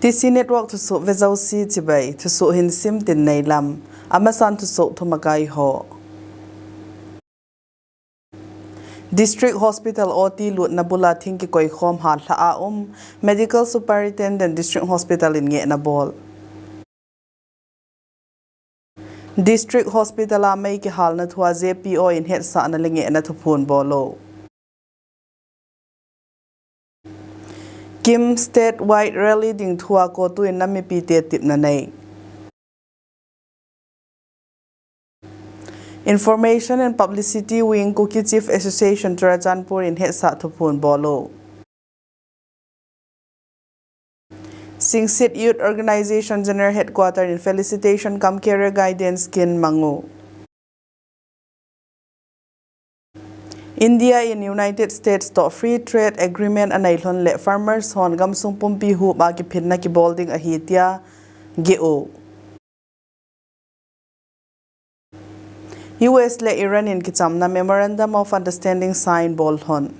TC network thusoh vezau si chibai thusoh hin sim tin nei lam amasan thusoh thumakai ho District Hospital OT lut nabula thinki koi khom ha thla Medical Superintendent District Hospital in nge na bol District Hospital a mai ki hal na thua JPO in het sa na lenge na thupun bolo Kim statewide rally ding thua ko tu in nami pi te tip na nei Information and Publicity Wing Cookie Chief Association Churachandpur in het sa thupun bolo Singsit Youth Organization General Headquarter in Felicitation Come Career Guidance Kin Mangu India in United States to free trade agreement anailhon le farmers hon gamsung pumpi hu ba ki phinna ki bolding a hitia geo US le Iran in ki chamna memorandum of understanding sign bol hon